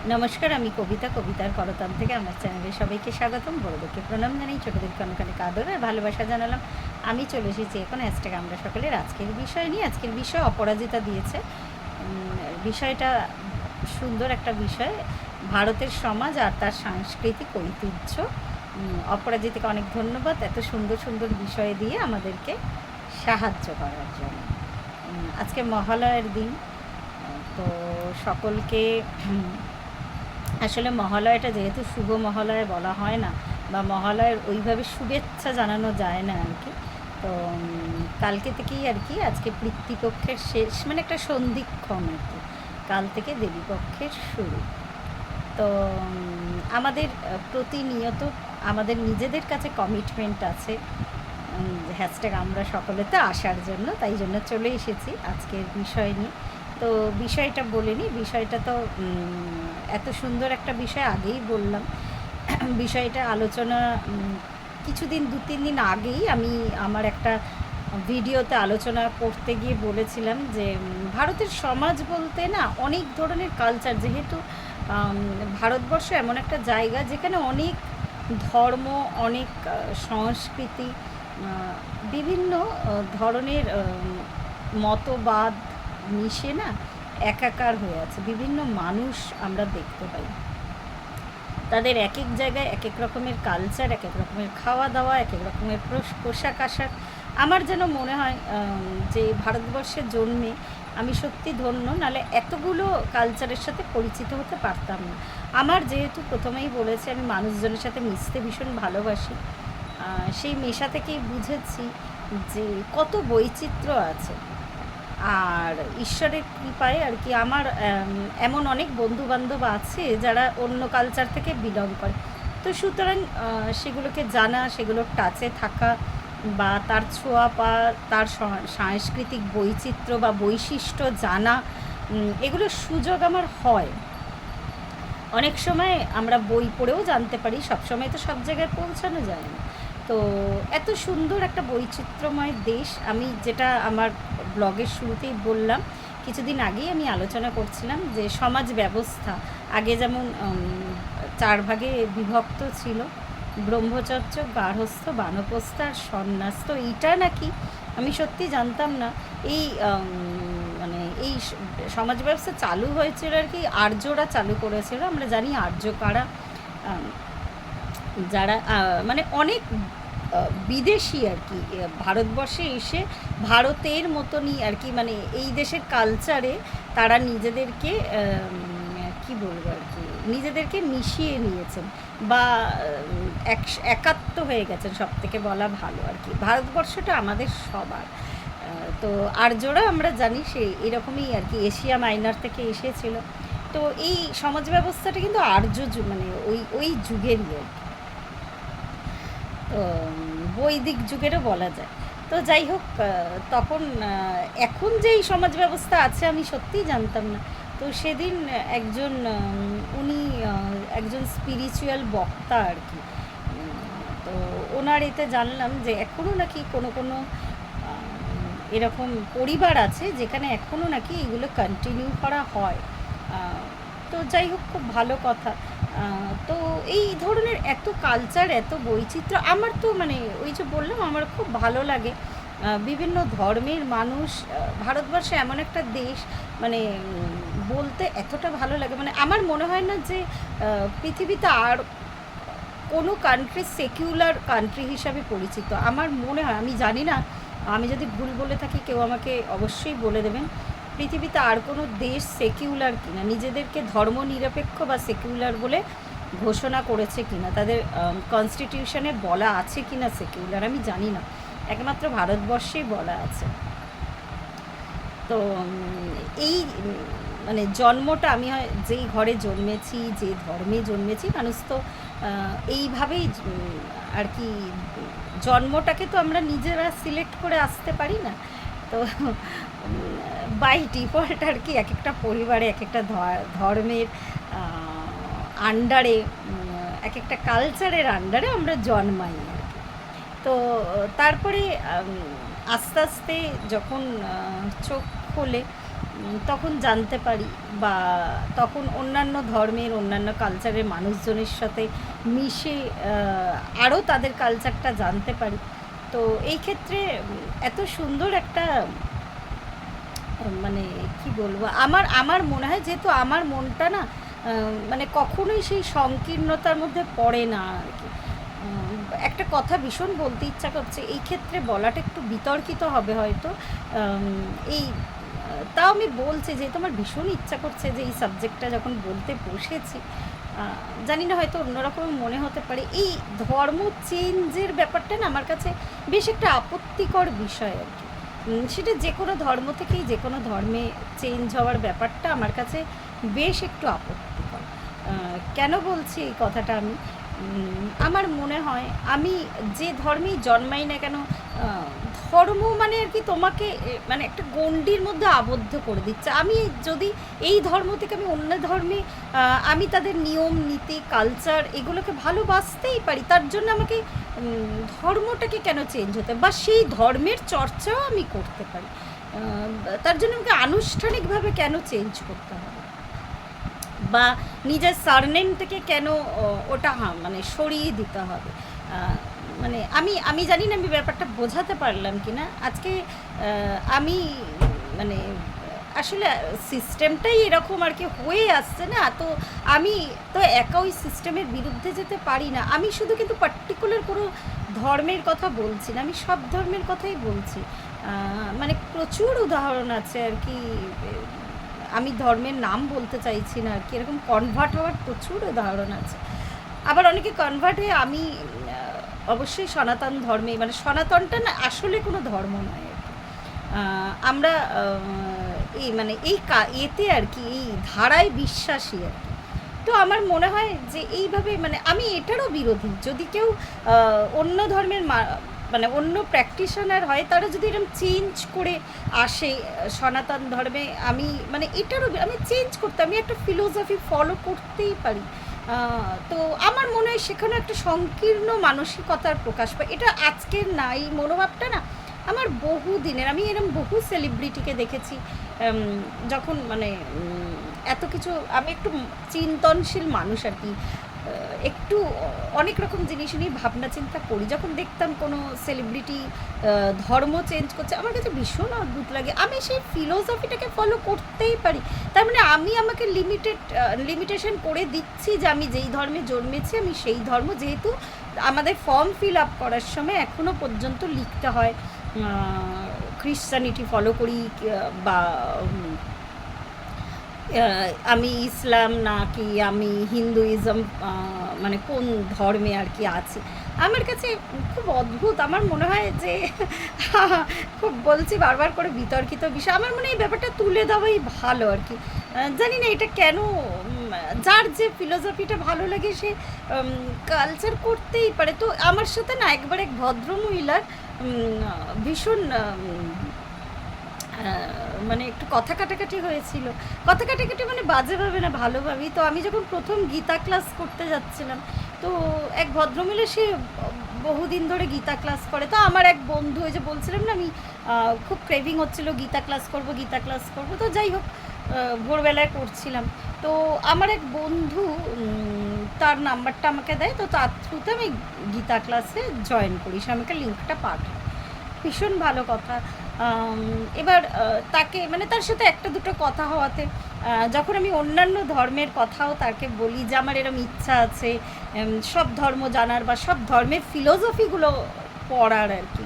নমস্কার, আমি কবিতা, কবিতার করতাম থেকে আমার চ্যানেলে সবাইকে স্বাগতম। বড়দেরকে প্রণাম জানাই, ছোটোদেরকে অনেক আদর আর ভালোবাসা জানালাম। আমি চলে এসেছি এখন হ্যাশট্যাগ আমরা সকলের আজকের বিষয় নিয়ে। আজকের বিষয় অপরাজিতা দিয়েছে। বিষয়টা সুন্দর একটা বিষয়, ভারতের সমাজ আর তার সাংস্কৃতিক ঐতিহ্য। অপরাজিতাকে অনেক ধন্যবাদ এত সুন্দর সুন্দর বিষয় দিয়ে আমাদেরকে সাহায্য করার জন্য। আজকে মহালয়ের দিন, তো সকলকে আসলে মহালয়াটা যেহেতু শুভ মহালয়া বলা হয় না, বা মহালয়ের ওইভাবে শুভেচ্ছা জানানো যায় না আর কি। তো কালকে থেকেই আর কি আজকে পিতৃপক্ষের শেষ, মানে একটা সন্ধিক্ষণ আর কি। কাল থেকে দেবীপক্ষের শুরু। তো আমাদের প্রতিনিয়ত আমাদের নিজেদের কাছে কমিটমেন্ট আছে হ্যাশট্যাগ আমরা সকলেতে আসার জন্য, তাই জন্য চলে এসেছি আজকের বিষয় নিয়ে। তো বিষয়টা বলে নিই। বিষয়টা তো এত সুন্দর একটা বিষয় আগেই বললাম। বিষয়টা আলোচনা কিছুদিন 2-3 দিন আগেই আমি আমার একটা ভিডিওতে আলোচনা করতে গিয়ে বলেছিলাম যে ভারতের সমাজ বলতে না অনেক ধরনের কালচার, যেহেতু ভারতবর্ষ এমন একটা জায়গা যেখানে অনেক ধর্ম, অনেক সংস্কৃতি, বিভিন্ন ধরনের মতবাদ মিশে না একাকার হয়ে আছে। বিভিন্ন মানুষ আমরা দেখতে পাই, তাদের এক এক জায়গায় এক এক রকমের কালচার, এক এক রকমের খাওয়া দাওয়া, এক এক রকমের পোশাক আশাক। আমার যেন মনে হয় যে ভারতবর্ষে জন্মে আমি সত্যি ধন্য, নাহলে এতগুলো কালচারের সাথে পরিচিত হতে পারতাম না। আমার যেহেতু প্রথমেই বলেছি আমি মানুষজনের সাথে মিশতে ভীষণ ভালোবাসি, সেই মেশা থেকেই বুঝেছি যে কত বৈচিত্র্য আছে। আর ঈশ্বরের কৃপায় আর কি আমার এমন অনেক বন্ধুবান্ধব আছে যারা অন্য কালচার থেকে বিলং করে। তো সুতরাং সেগুলোকে জানা, সেগুলোর টাচে থাকা, বা তার ছোঁয়া পা, তার সাংস্কৃতিক বৈচিত্র্য বা বৈশিষ্ট্য জানা, এগুলোর সুযোগ আমার হয়। অনেক সময় আমরা বই পড়েও জানতে পারি, সবসময় তো সব জায়গায় পৌঁছানো যায় না। তো এত সুন্দর একটা বৈচিত্র্যময় দেশ। আমি যেটা আমার ব্লগের শুরুতেই বললাম, কিছুদিন আগেই আমি আলোচনা করছিলাম যে সমাজ ব্যবস্থা আগে যেমন 4 ভাগে বিভক্ত ছিল, ব্রহ্মচর্য, গার্হস্থ, বানপ্রস্থ আর সন্ন্যাস। তো এইটা নাকি আমি সত্যি জানতাম না। এই মানে এই সমাজ ব্যবস্থা চালু হয়েছিল আর কি আর্যরা চালু করেছিল। আমরা জানি আর্য কারা, যারা মানে অনেক বিদেশি আর কি ভারতবর্ষে এসে ভারতের মতনই আর কি, মানে এই দেশের কালচারে তারা নিজেদেরকে কি বলবো আর কি, নিজেদেরকে মিশিয়ে নিয়েছেন, বা একাত্ম হয়ে গেছেন, সব থেকে বলা ভালো আর কি। ভারতবর্ষটা আমাদের সবার। তো আর্যরা আমরা জানি সে এরকমই আর কি, এশিয়া মাইনর থেকে এসেছিল। তো এই সমাজ ব্যবস্থাটা কিন্তু আর্য মানে ওই ওই যুগেরই আর কি, তো বৈদিক যুগেরও বলা যায়। তো যাই হোক, তখন এখন যেই সমাজ ব্যবস্থা আছে আমি সত্যিই জানতাম না। তো সেদিন একজন উনি একজন স্পিরিচুয়াল বক্তা আর কি। তো ওনার এতে জানলাম যে এখনও নাকি কোনো কোনো এরকম পরিবার আছে যেখানে এখনও নাকি এগুলো কন্টিনিউ করা হয়। তো যাই হোক, খুব ভালো কথা। তো এই ধরনের এত কালচার, এত বৈচিত্র্য আমার তো মানে ওই যে বললাম আমার খুব ভালো লাগে। বিভিন্ন ধর্মের মানুষ, ভারতবর্ষে এমন একটা দেশ, মানে বলতে এতটা ভালো লাগে। মানে আমার মনে হয় না যে পৃথিবীতে আর কোনো কান্ট্রি সেকুলার কান্ট্রি হিসাবে পরিচিত। আমার মনে হয়, আমি জানি না, আমি যদি ভুল বলে থাকি কেউ আমাকে অবশ্যই বলে দেবেন, পৃথিবীতে আর কোনো দেশ সেকুলার কিনা, নিজেদেরকে ধর্মনিরপেক্ষ বা সেকুলার বলে ঘোষণা করেছে কিনা, তাদের কনস্টিটিউশনে বলা আছে কিনা সেকুলার, আমি জানি না। একমাত্র ভারতবর্ষেই বলা আছে। তো এই মানে জন্মটা আমি হয় যেই ঘরে জন্মেছি, যে ধর্মে জন্মেছি, মানুষ তো এইভাবেই আর কি, জন্মটাকে তো আমরা নিজেরা সিলেক্ট করে আসতে পারি না। তো বাই ডিফল্ট আর কি এক একটা পরিবারে এক একটা ধর্মের আন্ডারে, এক একটা কালচারের আন্ডারে আমরা জন্মাই আর কি। তো তারপরে আস্তে আস্তে যখন চোখ খোলে, তখন জানতে পারি, বা তখন অন্যান্য ধর্মের অন্যান্য কালচারের মানুষজনের সাথে মিশে আরও তাদের কালচারটা জানতে পারি। তো এই ক্ষেত্রে এত সুন্দর একটা মানে কি বলবো, আমার আমার মনে হয় যেহেতু আমার মনটা না মানে কখনোই সেই সংকীর্ণতার মধ্যে পড়ে না আর কি। একটা কথা ভীষণ বলতে ইচ্ছা করছে, এই ক্ষেত্রে বলাটা একটু বিতর্কিত হবে হয়তো। এই তাও আমি বলছি, যেহেতু আমার ভীষণ ইচ্ছা করছে যে এই সাবজেক্টটা যখন বলতে বসেছি, জানি না হয়তো অন্যরকম মনে হতে পারে, এই ধর্ম চেঞ্জের ব্যাপারটা না আমার কাছে বেশ একটা আপত্তিকর বিষয় আর কি। সেটা যে কোনো ধর্ম থেকেই যে কোনো ধর্মে চেঞ্জ হওয়ার ব্যাপারটা আমার কাছে বেশ একটু আপত্তিকর। কেন বলছি এই কথাটা আমি, আমার মনে হয় আমি যে ধর্মেই জন্মাই না কেন, ধর্ম মানে আর কি তোমাকে মানে একটা গণ্ডির মধ্যে আবদ্ধ করে দিচ্ছে। আমি যদি এই ধর্ম থেকে আমি অন্য ধর্মে আমি তাদের নিয়ম নীতি কালচার এগুলোকে ভালোবাসতেই পারি, তার জন্য আমাকে ধর্মটাকে কেন চেঞ্জ হতে, বা সেই ধর্মের চর্চাও আমি করতে পারি, তার জন্য আমাকে আনুষ্ঠানিকভাবে কেন চেঞ্জ করতে হবে, বা নিজের সারনেম থেকে কেন ওটা মানে সরিয়ে দিতে হবে। মানে আমি আমি জানি না আমি ব্যাপারটা বোঝাতে পারলাম কি না আজকে। আমি মানে আসলে সিস্টেমটাই এরকম আর কি হয়ে আসছে না, তো আমি তো একা ওই সিস্টেমের বিরুদ্ধে যেতে পারি না। আমি শুধু কিন্তু পার্টিকুলার কোনো ধর্মের কথা বলছি না, আমি সব ধর্মের কথাই বলছি। মানে প্রচুর উদাহরণ আছে আর কি, আমি ধর্মের নাম বলতে চাইছি না আর কি, এরকম কনভার্ট হওয়ার প্রচুর উদাহরণ আছে। আবার অনেকে কনভার্ট হয়ে আমি অবশ্যই সনাতন ধর্মে, মানে সনাতনটা না আসলে কোনো ধর্ম নয় আর কি। আমরা এই মানে এই এতে আর কি এই ধারায় বিশ্বাসী আর কি। তো আমার মনে হয় যে এইভাবে মানে আমি এটারও বিরোধী, যদি কেউ অন্য ধর্মের মানে অন্য প্র্যাকটিশনার হয় তারা যদি এরকম চেঞ্জ করে আসে সনাতন ধর্মে, আমি মানে এটারও আমি চেঞ্জ করতে, আমি একটা ফিলোসফি ফলো করতেই পারি। তো আমার মনে হয় সেখানে একটা সংকীর্ণ মানসিকতার প্রকাশ পায়, এটা আজকের না, এই মনোভাবটা না আমার বহু দিনের। আমি এরকম বহু সেলিব্রিটিকে দেখেছি যখন মানে এত কিছু, আমি একটু চিন্তনশীল মানুষ আর কি, একটু অনেক রকম জিনিস নিয়ে ভাবনা চিন্তা করি, যখন দেখতাম কোনো সেলিব্রিটি ধর্ম চেঞ্জ করছে আমার কাছে ভীষণ অদ্ভুত লাগে। আমি সেই ফিলোসফিটাকে ফলো করতেই পারি, তার মানে আমি আমাকে লিমিটেশন করে দিচ্ছি যে আমি যেই ধর্মে জন্মেছি আমি সেই ধর্ম, যেহেতু আমাদের ফর্ম ফিল আপ করার সময় এখনও পর্যন্ত লিখতে হয় খ্রিশ্চানিটি ফলো করি, বা আমি ইসলাম নাকি আমি হিন্দুইজম, মানে কোন ধর্মে আর কি আছি। আমার কাছে খুব অদ্ভুত, আমার মনে হয় যে খুব বলছি বারবার করে বিতর্কিত বিষয়, আমার মনে হয় এই ব্যাপারটা তুলে দেওয়াই ভালো আর কি। জানি না এটা কেন, যার যে ফিলোসফিটা ভালো লাগে সে কালচার করতেই পারে। তো আমার সাথে না একবার এক ভদ্রমহিলার ভীষণ মানে একটু কথা কাটাকাটি হয়েছিল, কথা কাটাকাটি মানে বাজেভাবে না ভালোভাবেই। তো আমি যখন প্রথম গীতা ক্লাস করতে যাচ্ছিলাম, তো এক ভদ্রমহিলা সে বহুদিন ধরে গীতা ক্লাস করে, তো আমার এক বন্ধু, ওই যে বলছিলাম না আমি খুব ক্রেভিং হচ্ছিল গীতা ক্লাস করব গীতা ক্লাস করব, তো যাই হোক ভোরবেলায় করছিলাম। তো আমার এক বন্ধু তার নাম্বারটা আমাকে দেয়, তো তার থ্রুতে আমি গীতা ক্লাসে জয়েন করি, সে আমাকে লিঙ্কটা পাঠায়, ভীষণ ভালো কথা। এবার তাকে মানে তার সাথে একটা দুটো কথা হওয়াতে যখন আমি অন্যান্য ধর্মের কথাও তাকে বলি যে আমার এরম ইচ্ছা আছে সব ধর্ম জানার বা সব ধর্মের ফিলোসফিগুলো পড়ার আর কি,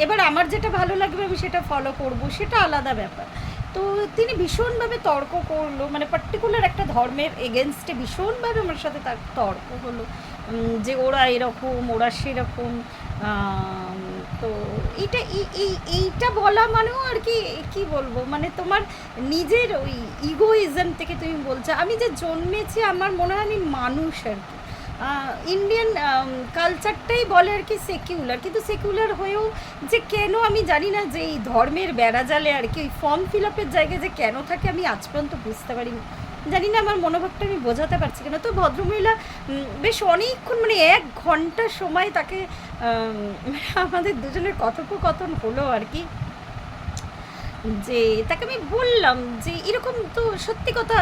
এবার আমার যেটা ভালো লাগবে আমি সেটা ফলো করব, সেটা আলাদা ব্যাপার। তো তিনি ভীষণভাবে তর্ক করলো, মানে পার্টিকুলার একটা ধর্মের এগেনস্টে ভীষণভাবে আমার সাথে তার তর্ক হলো, যে ওরা এরকম ওরা সেরকম। তো এইটা এইটা বলা মানেও আর কি কী বলবো, মানে তোমার নিজের ওই ইগোইজম থেকে তুমি বলছো। আমি যে জন্মেছি আমার মনে হয় আমি মানুষ আর কি, ইন্ডিয়ান কালচারটাই বলে আর কি সেকুলার, কিন্তু সেকুলার হয়েও যে কেন আমি জানি না, যে এই ধর্মের বেড়াজালে আর কি ওই ফর্ম ফিল আপের জায়গায় যে কেন থাকে আমি আজ পর্যন্ত বুঝতে পারিনি, জানি না আমার মনোভাবটা আমি বোঝাতে পারছি কেন। তো ভদ্রমহিলা বেশ অনেকক্ষণ মানে 1 ঘন্টা সময় তাকে আমাদের দুজনের কথোপকথন হলো আর কি। যে তাকে আমি বললাম যে এরকম তো সত্যি কথা,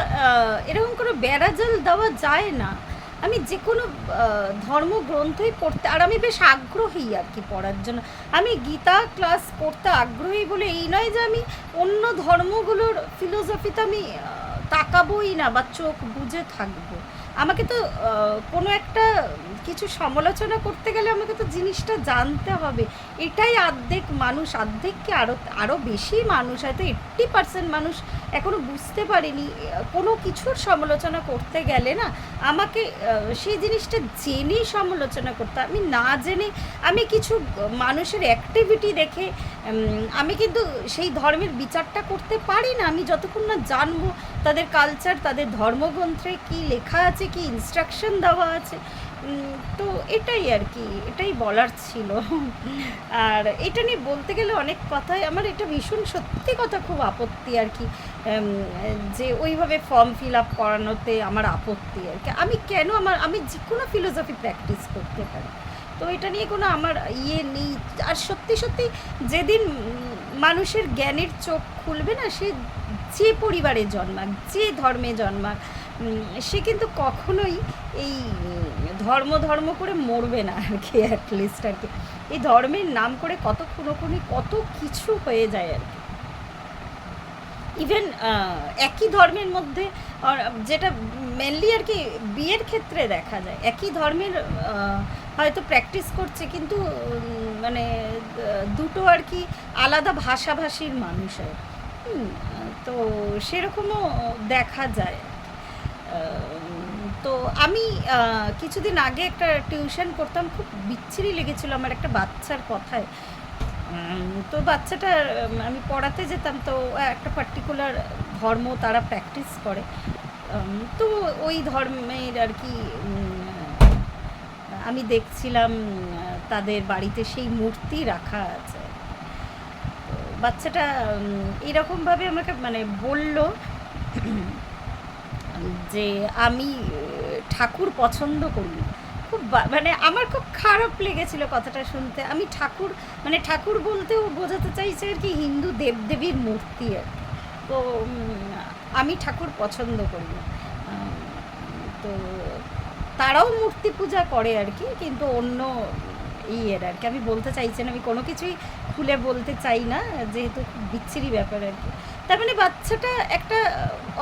এরকম কোনো বেড়াজাল দেওয়া যায় না। আমি যে কোনো ধর্মগ্রন্থই পড়তে, আর আমি বেশ আগ্রহী আর কি পড়ার জন্য। আমি গীতা ক্লাস পড়তে আগ্রহী বলে এই নয় যে আমি অন্য ধর্মগুলোর ফিলোসফিতে আমি তাকাবোই না বা চোখ বুজে থাকবো। আমাকে তো কোনো একটা কিছু সমালোচনা করতে গেলে আমাকে তো জিনিসটা জানতে হবে। এটাই অর্ধেক মানুষ, অর্ধেক কি আরও বেশি মানুষ, হয়তো 80% মানুষ এখনও বুঝতে পারেনি। কোনো কিছুর সমালোচনা করতে গেলে না আমাকে সেই জিনিসটা জেনেই সমালোচনা করতে, আমি না জেনে আমি কিছু মানুষের অ্যাক্টিভিটি দেখে আমি কিন্তু সেই ধর্মের বিচারটা করতে পারি না। আমি যতক্ষণ না জানবো তাদের কালচার, তাদের ধর্মগ্রন্থে কী লেখা আছে, কি ইনস্ট্রাকশন দেওয়া আছে। তো এটাই আর কি, এটাই বলার ছিল। আর এটা নিয়ে বলতে গেলে অনেক কথাই, আমার এটা ভীষণ সত্যি কথা খুব আপত্তি আর কি, যে ওইভাবে ফর্ম ফিল আপ করানোতে আমার আপত্তি আর কি। আমি কেন আমি যে কোনো ফিলোসফি প্র্যাকটিস করতে পারি, তো এটা নিয়ে কোনো আমার ইয়ে নেই। আর সত্যি সত্যি যেদিন মানুষের জ্ঞানের চোখ খুলবে না, সে যে পরিবারে জন্মাক, যে ধর্মে জন্মাক, সে কিন্তু কখনোই এই ধর্ম ধর্ম করে মরবে না আর কি, অ্যাটলিস্ট আর কি। এই ধর্মের নাম করে কত খুনোখুনি, কত কিছু হয়ে যায় আর কি। ইভেন একই ধর্মের মধ্যে, যেটা মেনলি আর কি বিয়ের ক্ষেত্রে দেখা যায়, একই ধর্মের হয়তো প্র্যাকটিস করছে, কিন্তু মানে দুটো আর কি আলাদা ভাষাভাষীর মানুষ হয়। তো সেরকমও দেখা যায়। তো আমি কিছুদিন আগে একটা টিউশন করতাম, খুব বিচ্ছিরি লেগেছিলো আমার একটা বাচ্চার কথায়। তো বাচ্চাটা আমি পড়াতে যেতাম, তো একটা পার্টিকুলার ধর্ম তারা প্র্যাকটিস করে। তো ওই ধর্মের আর কি আমি দেখছিলাম তাদের বাড়িতে সেই মূর্তি রাখা আছে। তো বাচ্চাটা এরকমভাবে আমাকে মানে বলল যে আমি ঠাকুর পছন্দ করি। খুব মানে আমার খুব খারাপ লেগেছিল কথাটা শুনতে। আমি ঠাকুর মানে ঠাকুর বলতেও বোঝাতে চাইছে আর কি হিন্দু দেবদেবীর মূর্তি আর কি। তো আমি ঠাকুর পছন্দ করি না। তো তারাও মূর্তি পূজা করে আর কি, কিন্তু অন্য ইয়ের আর কি। আমি বলতে চাইছি না, আমি কোনো কিছুই খুলে বলতে চাই না, যেহেতু খুব বিচ্ছিরি ব্যাপার আর কি। তার মানে বাচ্চাটা একটা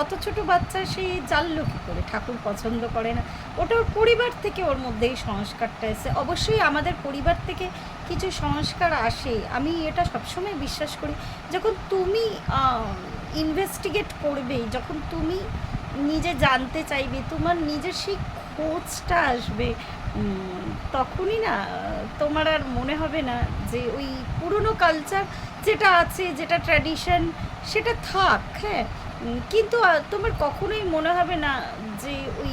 অত ছোট বাচ্চা, সে জানলো কী করে ঠাকুর পছন্দ করে না? ওটা ওর পরিবার থেকে ওর মধ্যে এই সংস্কারটা এসে। অবশ্যই আমাদের পরিবার থেকে কিছু সংস্কার আসে, আমি এটা সবসময় বিশ্বাস করি। যখন তুমি ইনভেস্টিগেট করবে, যখন তুমি নিজে জানতে চাইবে, তোমার নিজের সেই খোঁজটা আসবে, তখনই না তোমার আর মনে হবে না যে ওই পুরনো কালচার যেটা আছে, যেটা ট্র্যাডিশন, সেটা থাক, হ্যাঁ, কিন্তু তোমার কখনোই মনে হবে না যে ওই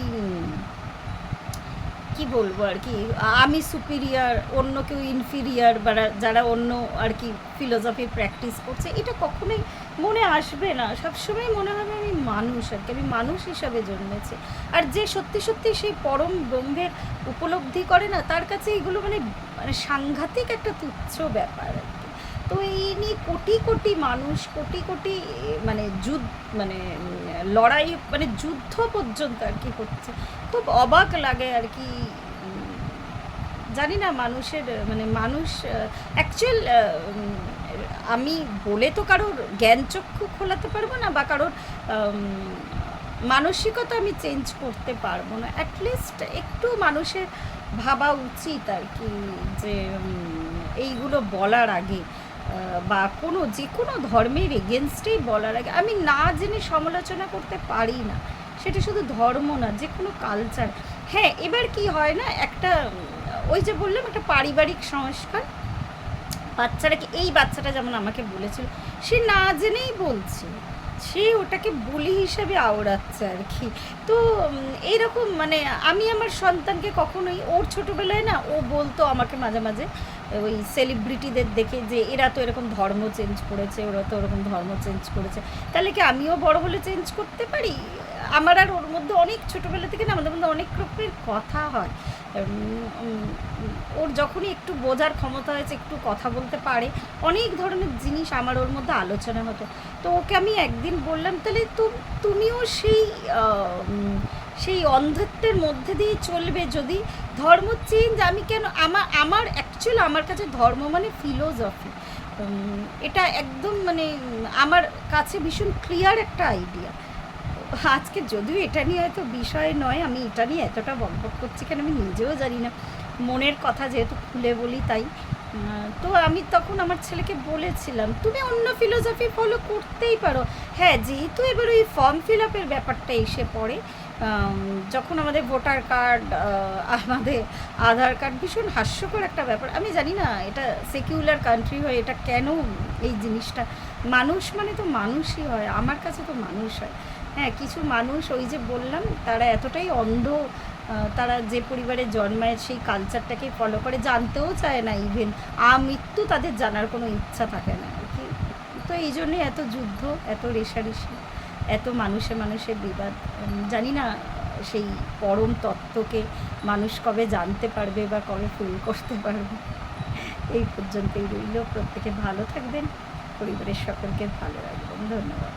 কি বলবো আর কি আমি সুপিরিয়ার, অন্য কেউ ইনফিরিয়ার, বা যারা অন্য আর কি ফিলোসফি প্র্যাকটিস করছে, এটা কখনোই মনে আসবে না। সবসময় মনে হবে আমি মানুষ আর কি, আমি মানুষ হিসাবে জন্মেছি। আর যে সত্যি সত্যি সেই পরম ব্রহ্মের উপলব্ধি করে না, তার কাছে এগুলো মানে মানে সাংঘাতিক একটা তুচ্ছ ব্যাপার আর কি। তো এই নিয়ে কোটি কোটি মানুষ, কোটি কোটি মানে মানে লড়াই, মানে যুদ্ধ পর্যন্ত আর কি হচ্ছে। খুব অবাক লাগে আর কি। জানি না মানুষের মানে মানুষ অ্যাকচুয়াল, আমি বলে তো কারোর জ্ঞানচক্ষু খোলাতে পারবো না, বা কারোর মানসিকতা আমি চেঞ্জ করতে পারবো না। অ্যাটলিস্ট একটু মানুষের ভাবা উচিত আর কি, যে এইগুলো বলার আগে, বা কোনো যে কোনো ধর্মের এগেনস্টেই বলার আগে আমি না জেনে সমালোচনা করতে পারি না। সেটা শুধু ধর্ম না, যে কোনো কালচার। হ্যাঁ, এবার কি হয় না, একটা ওই যে বললাম একটা পারিবারিক সংস্কার, বাচ্চারা কি, এই বাচ্চাটা যেমন আমাকে বলেছিল, সে না জেনেই বলছে, সে ওটাকে বুলি হিসেবে আওড়াচ্ছে আর কি। তো এইরকম মানে আমি আমার সন্তানকে কখনোই, ওর ছোটোবেলায় না ও বলতো আমাকে মাঝে মাঝে ওই সেলিব্রিটিদের দেখে যে এরা তো এরকম ধর্ম চেঞ্জ করেছে, ওরা তো ওরকম ধর্ম চেঞ্জ করেছে, তাহলে কি আমিও বড় হলে চেঞ্জ করতে পারি? আমার আর ওর মধ্যে অনেক ছোটোবেলা থেকে না আমাদের মধ্যে অনেক রকমের কথা হয়। ওর যখনই একটু বোঝার ক্ষমতা হয়েছে, একটু কথা বলতে পারে, অনেক ধরনের জিনিস আমার ওর মধ্যে আলোচনা হতো। তো ওকে আমি একদিন বললাম, তাহলে তুমিও সেই অন্ধত্বের মধ্যে দিয়ে চলবে যদি ধর্ম চেঞ্জ, আমি কেন আমার অ্যাকচুয়ালি আমার কাছে ধর্ম মানে ফিলোসফি, এটা একদম মানে আমার কাছে ভীষণ ক্লিয়ার একটা আইডিয়া। আজকে যদিও এটা নিয়ে হয়তো বিষয় নয়, আমি এটা নিয়ে এতটা বকবক করছি কেন আমি নিজেও জানি না, মনের কথা যেহেতু খুলে বলি তাই। তো আমি তখন আমার ছেলেকে বলেছিলাম তুমি অন্য ফিলোসফি ফলো করতেই পারো। হ্যাঁ, যেহেতু এবার ওই ফর্ম ফিল আপের ব্যাপারটা এসে পড়ে, যখন আমাদের ভোটার কার্ড, আমাদের আধার কার্ড, ভীষণ হাস্যকর একটা ব্যাপার। আমি জানি না এটা সেকুলার কান্ট্রি হয়ে এটা কেন এই জিনিসটা, মানুষ মানে তো মানুষই হয়, আমার কাছে তো মানুষ হয়। হ্যাঁ, কিছু মানুষ ওই যে বললাম তারা এতটাই অন্ধ, তারা যে পরিবারে জন্মায় সেই কালচারটাকে ফলো করে, জানতেও চায় না, ইভেন মৃত্যু তাদের জানার কোনো ইচ্ছা থাকে না আর কি। তো এই জন্যে এত যুদ্ধ, এত রেষারেষি, এত মানুষে মানুষের বিবাদ। জানি না সেই পরম তত্ত্বকে মানুষ কবে জানতে পারবে বা কবে ফিল করতে পারবে। এই পর্যন্তই রইল। প্রত্যেকে ভালো থাকবেন, পরিবারের সকলকে ভালো রাখবেন। ধন্যবাদ।